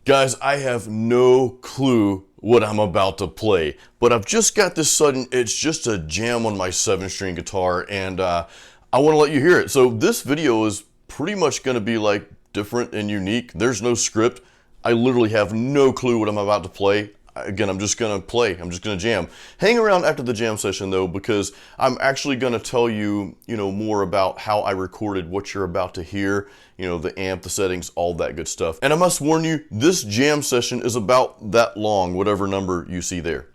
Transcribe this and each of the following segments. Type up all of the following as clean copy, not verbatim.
Guys, I have no clue what I'm about to play, but I've just got this sudden itch just to jam on my 7-string guitar, and I want to let you hear it. So this video is pretty much going to be like different and unique. There's no script. I literally have no clue what I'm about to play. Again, I'm just going to play. I'm just going to jam. Hang around after the jam session though, because I'm actually going to tell you, more about how I recorded what you're about to hear, the amp, the settings, all that good stuff. And I must warn you, this jam session is about that long, whatever number you see there.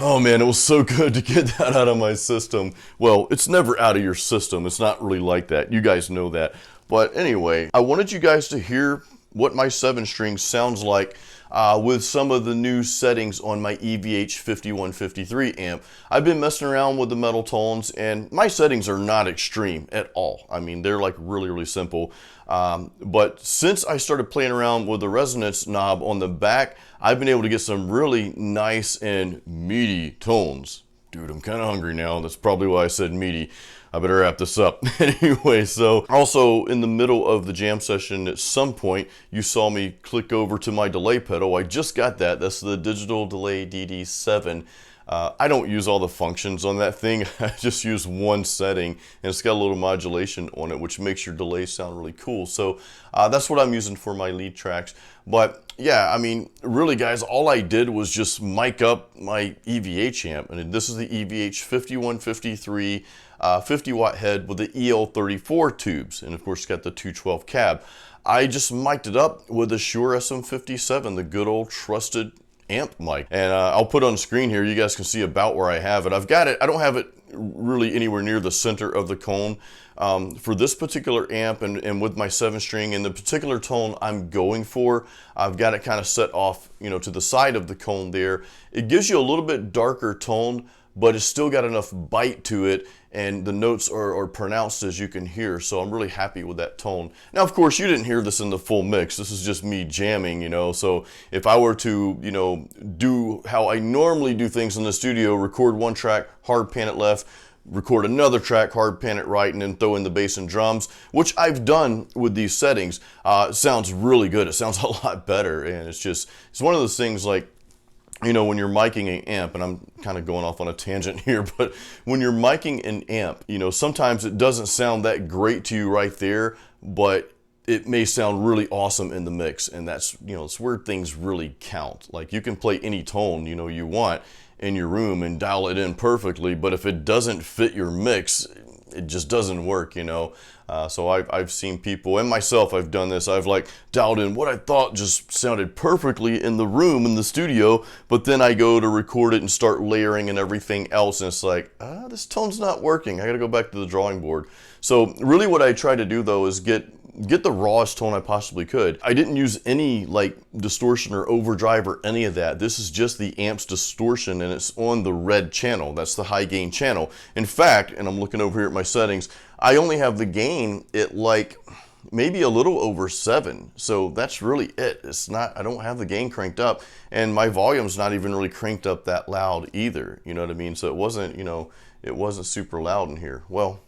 Oh man, it was so good to get that out of my system. Well, it's never out of your system. It's not really like that. You guys know that. But anyway, I wanted you guys to hear what my 7-string sounds like with some of the new settings on my EVH 5153 amp. I've been messing around with the metal tones, and my settings are not extreme at all. I mean, they're like really simple. But since I started playing around with the resonance knob on the back, I've been able to get some really nice and meaty tones. Dude, I'm kind of hungry now. That's probably why I said meaty. I better wrap this up. Anyway, so also in the middle of the jam session at some point, you saw me click over to my delay pedal. I just got that. That's the Digital Delay DD7. I don't use all the functions on that thing. I just use one setting, and it's got a little modulation on it, which makes your delay sound really cool. So that's what I'm using for my lead tracks. But yeah, I mean, really guys, all I did was just mic up my EVH amp, and this is the EVH 5153 50 watt head with the EL34 tubes, and of course it's got the 212 cab. I just mic'd it up with the Shure SM57, the good old trusted amp mic. And I'll put on screen here, you guys can see about where I have it. I've got it, I don't have it really anywhere near the center of the cone. For this particular amp and with my 7-string and the particular tone I'm going for, I've got it kind of set off, you know, to the side of the cone there. It gives you a little bit darker tone, but it's still got enough bite to it, and the notes are pronounced as you can hear, so I'm really happy with that tone. Now, of course, you didn't hear this in the full mix. This is just me jamming, you know, so if I were to, you know, do how I normally do things in the studio, record one track, hard pan it left, record another track, hard pan it right, and then throw in the bass and drums, which I've done with these settings, it sounds really good. It sounds a lot better, and it's one of those things like, you know, when you're miking an amp, and I'm kind of going off on a tangent here, but when you're miking an amp, you know, sometimes it doesn't sound that great to you right there, but it may sound really awesome in the mix, and that's, you know, it's where things really count. Like, you can play any tone, you know, you want in your room and dial it in perfectly, but if it doesn't fit your mix, it just doesn't work, you know. So I've seen people, and myself, I've done this. I've like dialed in what I thought just sounded perfectly in the room, in the studio, but then I go to record it and start layering and everything else, and it's like, this tone's not working. I gotta go back to the drawing board. So really what I try to do though is get the rawest tone I possibly could. I didn't use any like distortion or overdrive or any of that. This is just the amp's distortion, and it's on the red channel. That's the high gain channel. In fact, and I'm looking over here at my settings, I only have the gain at like maybe a little over 7. So that's really it. It's not, I don't have the gain cranked up, and my volume's not even really cranked up that loud either. You know what I mean? So it wasn't, you know, it wasn't super loud in here. Well,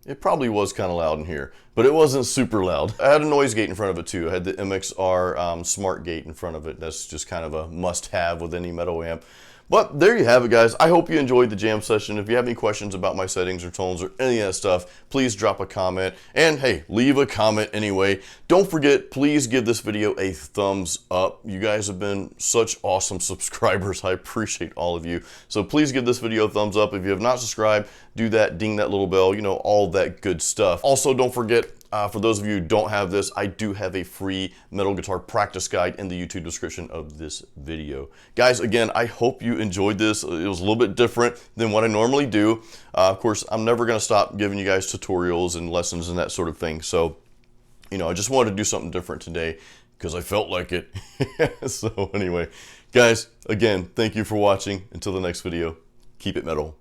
it probably was kind of loud in here, but it wasn't super loud. I had a noise gate in front of it too. I had the MXR smart gate in front of it. That's just kind of a must-have with any metal amp. But there you have it, guys. I hope you enjoyed the jam session. If you have any questions about my settings or tones or any of that stuff, please drop a comment. And hey, leave a comment anyway. Don't forget, please give this video a thumbs up. You guys have been such awesome subscribers. I appreciate all of you. So please give this video a thumbs up. If you have not subscribed, do that, ding that little bell, you know, all that good stuff. Also, don't forget, for those of you who don't have this, I do have a free metal guitar practice guide in the YouTube description of this video. Guys, again, I hope you enjoyed this. It was a little bit different than what I normally do. Of course, I'm never going to stop giving you guys tutorials and lessons and that sort of thing. So, you know, I just wanted to do something different today because I felt like it. So anyway, guys, again, thank you for watching. Until the next video, keep it metal.